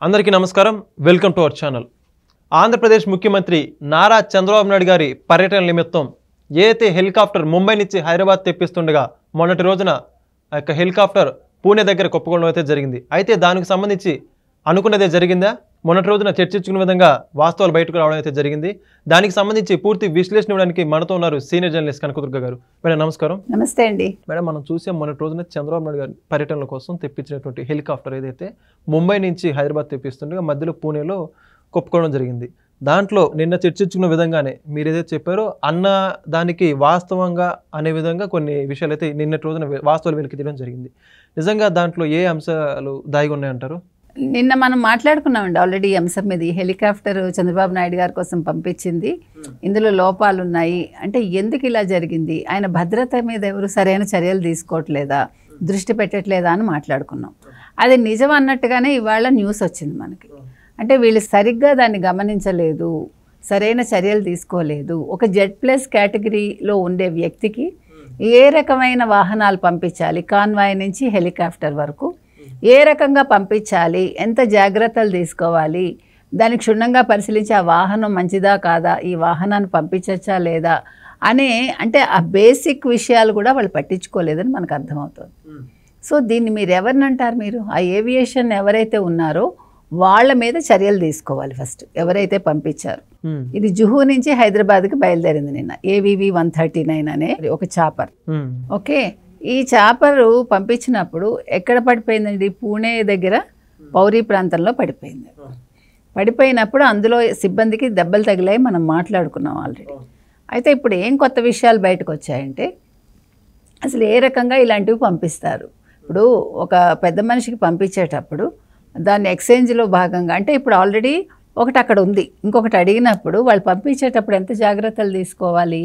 అందరికీ నమస్కారం. Welcome to our channel. Andhra Pradesh ముఖ్యమంత్రి నారా చంద్రబాబు నాయుడు గారి పర్యటన నిమిత్తం ఏదైతే హెలికాప్టర్ ముంబై నుంచి హైదరాబాద్ తెప్పిస్తుండగా మొన్నటి రోజున ఆ యొక్క హెలికాప్టర్ పూణే దగ్గర కుప్పకూడడం అయితే జరిగింది. అయితే దానికి సంబంధించి అనుకున్నదే జరిగిందా? మొన్నటి రోజున చర్చించుకునే విధంగా వాస్తవాలు బయటకు రావడం అయితే జరిగింది. దానికి సంబంధించి పూర్తి విశ్లేషణ ఇవ్వడానికి మనతో ఉన్నారు సీనియర్ జర్నలిస్ట్ కనకదుర్గ గారు. మేడం నమస్కారం. నమస్తే అండి. మేడం, మనం చూసాం మొన్నటి రోజున చంద్రబాబు నాయుడు గారి పర్యటనల కోసం తెప్పించినటువంటి హెలికాప్టర్ ఏదైతే ముంబై నుంచి హైదరాబాద్ తెప్పిస్తుండగా మధ్యలో పూణేలో కుప్పకోవడం జరిగింది. దాంట్లో నిన్న చర్చించుకున్న విధంగానే మీరు ఏదైతే చెప్పారో అన్న దానికి వాస్తవంగా అనే విధంగా కొన్ని విషయాలు అయితే నిన్నటి రోజున వాస్తవాలు వెనక్కి తీయడం జరిగింది. నిజంగా దాంట్లో ఏ అంశాలు దాగి ఉన్నాయంటారు? నిన్న మనం మాట్లాడుకున్నామండి ఆల్రెడీ ఈ అంశం మీద. ఈ హెలికాప్టర్ చంద్రబాబు నాయుడు గారి కోసం పంపించింది, ఇందులో లోపాలు ఉన్నాయి అంటే ఎందుకు ఇలా జరిగింది, ఆయన భద్రత మీద ఎవరు సరైన చర్యలు తీసుకోవట్లేదా, దృష్టి పెట్టట్లేదా అని మాట్లాడుకున్నాం. అది నిజం అన్నట్టుగానే ఇవాళ న్యూస్ వచ్చింది మనకి. అంటే వీళ్ళు సరిగ్గా దాన్ని గమనించలేదు, సరైన చర్యలు తీసుకోలేదు. ఒక Z+ కేటగిరీలో ఉండే వ్యక్తికి ఏ రకమైన వాహనాలు పంపించాలి, కాన్వాయ్ నుంచి హెలికాప్టర్ వరకు ఏ రకంగా పంపించాలి, ఎంత జాగ్రత్తలు తీసుకోవాలి, దానికి క్షుణ్ణంగా పరిశీలించి ఆ వాహనం మంచిదా కాదా, ఈ వాహనాన్ని పంపించచ్చా లేదా అనే అంటే ఆ బేసిక్ విషయాలు కూడా వాళ్ళు పట్టించుకోలేదని మనకు అర్థమవుతుంది. సో దీన్ని మీరు ఎవరిని అంటారు? మీరు ఆ ఏవియేషన్ ఎవరైతే ఉన్నారో వాళ్ళ మీద చర్యలు తీసుకోవాలి ఫస్ట్, ఎవరైతే పంపించారు. ఇది జుహూ నుంచి హైదరాబాద్కి బయలుదేరింది నిన్న AVV 139 అనే ఒక చాపర్. ఓకే, ఈ చాపరు పంపించినప్పుడు ఎక్కడ పడిపోయిందండి? పూణే దగ్గర పౌరీ ప్రాంతంలో పడిపోయింది. పడిపోయినప్పుడు అందులో సిబ్బందికి దెబ్బలు తగిలాయి, మనం మాట్లాడుకున్నాం ఆల్రెడీ. అయితే ఇప్పుడు ఏం కొత్త విషయాలు బయటకు వచ్చాయంటే అసలు ఏ రకంగా ఇలాంటివి పంపిస్తారు. ఇప్పుడు ఒక పెద్ద మనిషికి పంపించేటప్పుడు దాన్ని ఎక్స్చేంజ్లో భాగంగా అంటే ఇప్పుడు ఆల్రెడీ ఒకటి అక్కడ ఉంది, ఇంకొకటి అడిగినప్పుడు వాళ్ళు పంపించేటప్పుడు ఎంత జాగ్రత్తలు తీసుకోవాలి.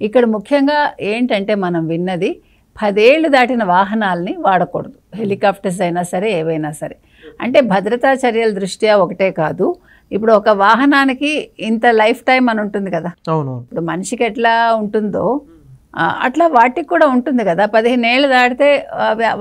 ఇక్కడ ముఖ్యంగా ఏంటంటే మనం విన్నది 10 ఏళ్ళు దాటిన వాహనాలని వాడకూడదు, హెలికాప్టర్స్ అయినా సరే ఏవైనా సరే. అంటే భద్రతా చర్యల దృష్ట్యా ఒకటే కాదు, ఇప్పుడు ఒక వాహనానికి ఇంత లైఫ్ టైం అని ఉంటుంది కదా. అవును, ఇప్పుడు మనిషికి ఎట్లా ఉంటుందో అట్లా వాటికి కూడా ఉంటుంది కదా. 15 ఏళ్ళు దాటితే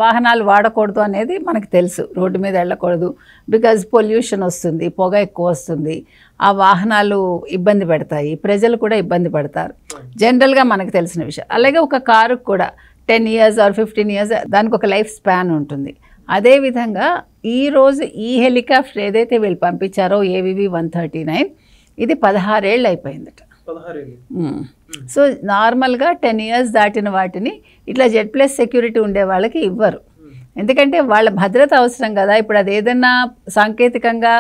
వాహనాలు వాడకూడదు అనేది మనకు తెలుసు. రోడ్డు మీద వెళ్ళకూడదు, బికాజ్ పొల్యూషన్ వస్తుంది, పొగ ఎక్కువ వస్తుంది, ఆ వాహనాలు ఇబ్బంది పెడతాయి, ప్రజలు కూడా ఇబ్బంది పడతారు, జనరల్గా మనకు తెలిసిన విషయం. అలాగే ఒక కారుకు కూడా 10 years or 15 years దానికి ఒక లైఫ్ స్పాన్ ఉంటుంది. అదేవిధంగా ఈరోజు ఈ హెలికాప్టర్ ఏదైతే వీళ్ళు పంపించారో AVV 139 ఇది 16 ఏళ్ళు అయిపోయిందట. సో నార్మల్గా 10 years దాటిన వాటిని ఇట్లా Z+ సెక్యూరిటీ ఉండే వాళ్ళకి ఇవ్వరు, ఎందుకంటే వాళ్ళ భద్రత అవసరం కదా. ఇప్పుడు అది ఏదైనా సాంకేతికంగా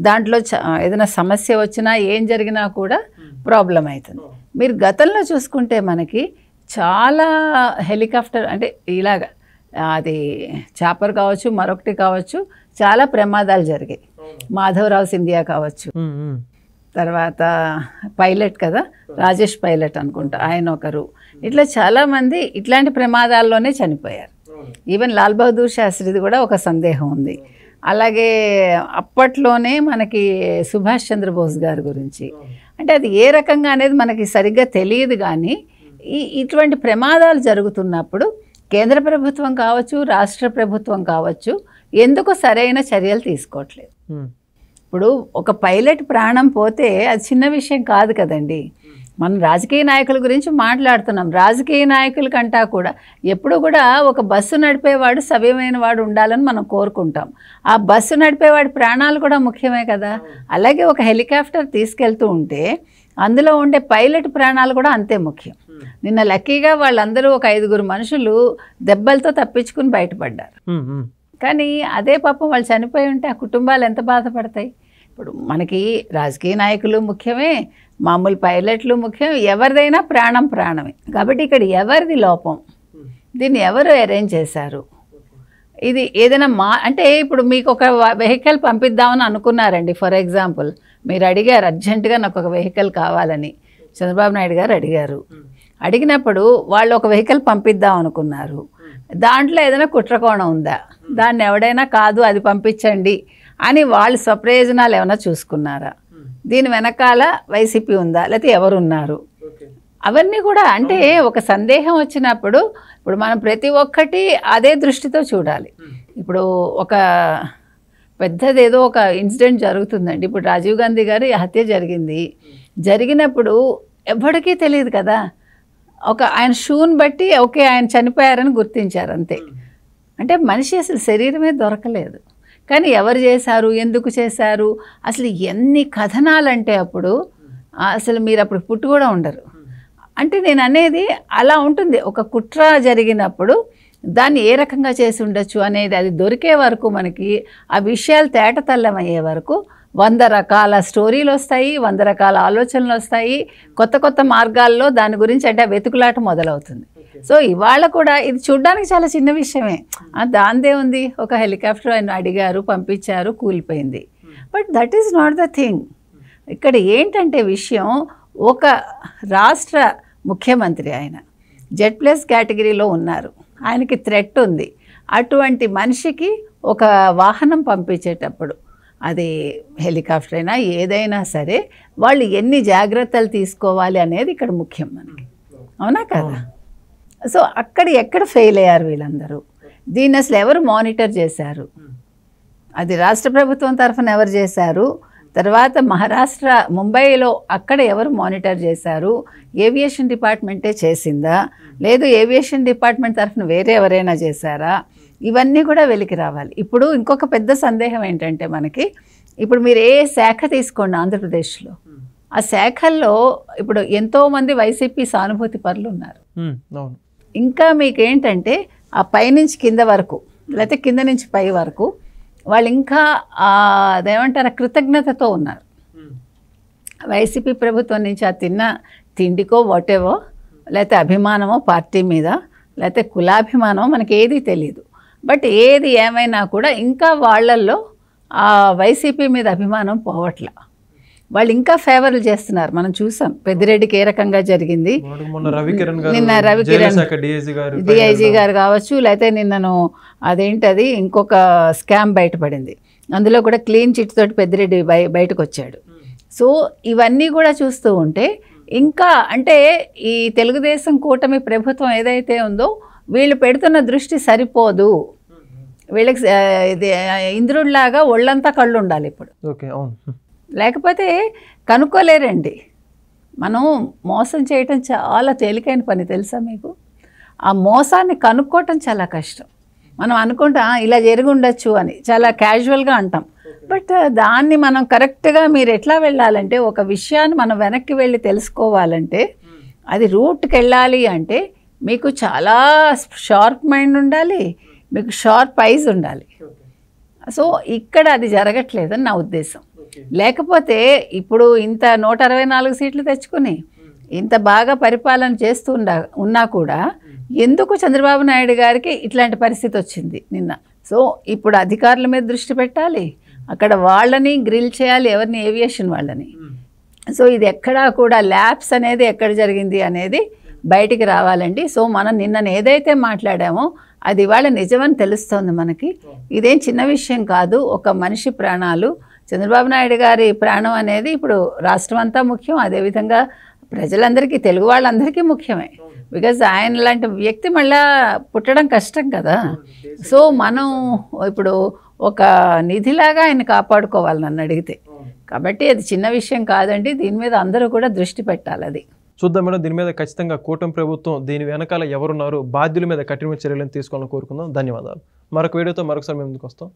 దాంట్లో ఏదైనా సమస్య వచ్చినా ఏం జరిగినా కూడా ప్రాబ్లం అవుతుంది. మీరు గతంలో చూసుకుంటే మనకి చాలా హెలికాప్టర్ అంటే ఇలాగ అది చాపర్ కావచ్చు, మరొకటి కావచ్చు, చాలా ప్రమాదాలు జరిగాయి. మాధవరావు సింధియా కావచ్చు, తర్వాత పైలట్ కదా రాజేష్ పైలట్ అనుకుంటా ఆయన ఒకరు, ఇట్లా చాలామంది ఇట్లాంటి ప్రమాదాల్లోనే చనిపోయారు. ఈవెన్ లాల్ బహదూర్ శాస్త్రిది కూడా ఒక సందేహం ఉంది. అలాగే అప్పట్లోనే మనకి సుభాష్ చంద్రబోస్ గారి గురించి అంటే అది ఏ రకంగా అనేది మనకి సరిగ్గా తెలియదు. కానీ ఇటువంటి ప్రమాదాలు జరుగుతున్నప్పుడు కేంద్ర ప్రభుత్వం కావచ్చు, రాష్ట్ర ప్రభుత్వం కావచ్చు, ఎందుకు సరైన చర్యలు తీసుకోవట్లేదు. ఇప్పుడు ఒక పైలట్ ప్రాణం పోతే అది చిన్న విషయం కాదు కదండి. మనం రాజకీయ నాయకుల గురించి మాట్లాడుతున్నాం. రాజకీయ నాయకుల కంటా కూడా ఎప్పుడు కూడా ఒక బస్సు నడిపేవాడు సవ్యమైన వాడు ఉండాలని మనం కోరుకుంటాం. ఆ బస్సు నడిపేవాడి ప్రాణాలు కూడా ముఖ్యమే కదా. అలాగే ఒక హెలికాప్టర్ తీసుకెళ్తూ ఉంటే అందులో ఉండే పైలట్ ప్రాణాలు కూడా అంతే ముఖ్యం. నిన్న లక్కీగా వాళ్ళందరూ ఒక 5 మనుషులు దెబ్బలతో తప్పించుకుని బయటపడ్డారు. కానీ అదే పాపం వాళ్ళు చనిపోయి ఉంటే ఆ కుటుంబాలు ఎంత బాధపడతాయి. ఇప్పుడు మనకి రాజకీయ నాయకులు ముఖ్యమే, మామూలు పైలట్లు ముఖ్యం, ఎవరిదైనా ప్రాణం ప్రాణమే. కాబట్టి ఇక్కడ ఎవరిది లోపం, దీన్ని ఎవరు అరేంజ్ చేశారు, ఇది ఏదైనా అంటే ఇప్పుడు మీకు ఒక వెహికల్ పంపిద్దామని అనుకున్నారండి. ఫర్ ఎగ్జాంపుల్ మీరు అడిగారు అర్జెంటుగా నాకు ఒక వెహికల్ కావాలని, చంద్రబాబు నాయుడు గారు అడిగారు. అడిగినప్పుడు వాళ్ళు ఒక వెహికల్ పంపిద్దాం అనుకున్నారు. దాంట్లో ఏదైనా కుట్రకోణం ఉందా, దాన్ని ఎవడైనా కాదు అది పంపించండి అని వాళ్ళు స్వప్రయోజనాలు ఏమైనా చూసుకున్నారా, దీని వెనకాల వైసీపీ ఉందా, లేకపోతే ఎవరున్నారు, అవన్నీ కూడా అంటే ఒక సందేహం వచ్చినప్పుడు ఇప్పుడు మనం ప్రతి ఒక్కటి అదే దృష్టితో చూడాలి. ఇప్పుడు ఒక పెద్దది ఏదో ఒక ఇన్సిడెంట్ జరుగుతుందండి. ఇప్పుడు రాజీవ్ గాంధీ గారి హత్య జరిగింది. జరిగినప్పుడు ఎవరికీ తెలియదు కదా, ఒక ఆయన షూని బట్టి ఓకే ఆయన చనిపోయారని గుర్తించారు అంతే. అంటే మనిషి అసలు శరీరమే దొరకలేదు. కానీ ఎవరు చేశారు, ఎందుకు చేశారు, అసలు ఎన్ని కథనాలంటే అప్పుడు అసలు మీరు అప్పుడు పుట్టు కూడా ఉండరు. అంటే నేను అనేది అలా ఉంటుంది. ఒక కుట్ర జరిగినప్పుడు దాన్ని ఏ రకంగా చేసి ఉండొచ్చు అనేది అది దొరికే వరకు మనకి ఆ విషయాలు తేటతల్లమయ్యే వరకు 100 రకాల స్టోరీలు వస్తాయి, 100 రకాల ఆలోచనలు వస్తాయి, కొత్త కొత్త మార్గాల్లో దాని గురించి అంటే వెతుకులాట మొదలవుతుంది. సో ఇవాళ కూడా ఇది చూడ్డానికి చాలా చిన్న విషయమే, దాందే ఉంది. ఒక హెలికాప్టర్ ఆయన అడిగారు, పంపించారు, కూలిపోయింది. But that is not the thing. ఇక్కడ ఏంటంటే విషయం, ఒక రాష్ట్ర ముఖ్యమంత్రి ఆయన Z+ కేటగిరీలో ఉన్నారు, ఆయనకి థ్రెట్ ఉంది. అటువంటి మనిషికి ఒక వాహనం పంపించేటప్పుడు అది హెలికాప్టర్ అయినా ఏదైనా సరే వాళ్ళు ఎన్ని జాగ్రత్తలు తీసుకోవాలి అనేది ఇక్కడ ముఖ్యం మనకి, అవునా కదా? సో అక్కడ ఎక్కడ ఫెయిల్ అయ్యారు వీళ్ళందరూ? దీన్ని అసలు ఎవరు మానిటర్ చేశారు? అది రాష్ట్ర ప్రభుత్వం తరఫున ఎవరు చేశారు? తర్వాత మహారాష్ట్ర ముంబైలో అక్కడ ఎవరు మానిటర్ చేశారు? ఏవియేషన్ డిపార్ట్మెంటే చేసిందా, లేదు ఏవియేషన్ డిపార్ట్మెంట్ తరఫున వేరే ఎవరైనా చేశారా? ఇవన్నీ కూడా వెలికి రావాలి. ఇప్పుడు ఇంకొక పెద్ద సందేహం ఏంటంటే మనకి, ఇప్పుడు మీరు ఏ శాఖ తీసుకోండి ఆంధ్రప్రదేశ్లో, ఆ శాఖల్లో ఇప్పుడు ఎంతోమంది వైసీపీ సానుభూతి పరులు ఉన్నారు. ఇంకా మీకేంటంటే ఆ పైనుంచి కింద వరకు, లేకపోతే కింద నుంచి పై వరకు వాళ్ళు ఇంకా అదేమంటారు కృతజ్ఞతతో ఉన్నారు. వైసీపీ ప్రభుత్వం నుంచి ఆ తిన్న తిండికో వాటేవో, లేకపోతే అభిమానమో పార్టీ మీద, లేకపోతే కులాభిమానమో మనకి ఏది తెలియదు. బట్ ఏది ఏమైనా కూడా ఇంకా వాళ్ళల్లో ఆ వైసీపీ మీద అభిమానం పోవట్లా. వాళ్ళు ఇంకా ఫేవర్లు చేస్తున్నారు. మనం చూసాం పెద్దిరెడ్డికి ఏ రకంగా జరిగింది. నిన్న రవికిరణ్ డిఐజీ గారు కావచ్చు, లేకపోతే నిన్నను అదేంటది ఇంకొక స్కామ్ బయటపడింది, అందులో కూడా క్లీన్ చిట్ తోటి పెద్దిరెడ్డి బయటకు వచ్చాడు. సో ఇవన్నీ కూడా చూస్తూ ఉంటే ఇంకా అంటే ఈ తెలుగుదేశం కూటమి ప్రభుత్వం ఏదైతే ఉందో వీళ్ళు పెడుతున్న దృష్టి సరిపోదు. వీళ్ళకి ఇది ఇంద్రుడిలాగా ఒళ్ళంతా కళ్ళు ఉండాలి ఇప్పుడు, లేకపోతే కనుక్కోలేరండి. మనం మోసం చేయటం చాలా తేలికైన పని తెలుసా మీకు? ఆ మోసాన్ని కనుక్కోవటం చాలా కష్టం. మనం అనుకుంటాం ఇలా జరిగి ఉండొచ్చు అని చాలా క్యాజువల్గా అంటాం. బట్ దాన్ని మనం కరెక్ట్గా మీరు ఎట్లా వెళ్ళాలంటే, ఒక విషయాన్ని మనం వెనక్కి వెళ్ళి తెలుసుకోవాలంటే, అది రూట్కి వెళ్ళాలి అంటే మీకు చాలా షార్ప్ మైండ్ ఉండాలి, మీకు షార్ప్ ఐజ్ ఉండాలి. సో ఇక్కడ అది జరగట్లేదని నా ఉద్దేశం. లేకపోతే ఇప్పుడు ఇంత 164 సీట్లు తెచ్చుకుని ఇంత బాగా పరిపాలన చేస్తూ ఉన్నా కూడా ఎందుకు చంద్రబాబు నాయుడు గారికి ఇట్లాంటి పరిస్థితి వచ్చింది నిన్న? సో ఇప్పుడు అధికారుల మీద దృష్టి పెట్టాలి, అక్కడ వాళ్ళని గ్రిల్ చేయాలి, ఎవరిని, ఏవియేషన్ వాళ్ళని. సో ఇది ఎక్కడా కూడా ల్యాబ్స్ అనేది ఎక్కడ జరిగింది అనేది బయటికి రావాలండి. సో మనం నిన్న ఏదైతే మాట్లాడామో అది ఇవాళ నిజమని తెలుస్తోంది మనకి. ఇదేం చిన్న విషయం కాదు. ఒక మనిషి ప్రాణాలు, చంద్రబాబు నాయుడు గారి ప్రాణం అనేది ఇప్పుడు రాష్ట్రం అంతా ముఖ్యం, అదేవిధంగా ప్రజలందరికీ, తెలుగు వాళ్ళందరికీ ముఖ్యమే. బికాజ్ ఆయన లాంటి వ్యక్తి మళ్ళా పుట్టడం కష్టం కదా. సో మనం ఇప్పుడు ఒక నిధిలాగా ఆయన కాపాడుకోవాలి నన్ను అడిగితే. కాబట్టి అది చిన్న విషయం కాదండి, దీని మీద అందరూ కూడా దృష్టి పెట్టాలి. అది చూద్దాం మేడం. దీని మీద ఖచ్చితంగా కూటమి ప్రభుత్వం దీని వెనకాల ఎవరున్నారు, బాధ్యుల మీద కఠిన చర్యలను తీసుకోవాలని కోరుకుందాం. ధన్యవాదాలు. మరొక వీడియోతో మరొకసారి మేము ముందుకు వస్తాం.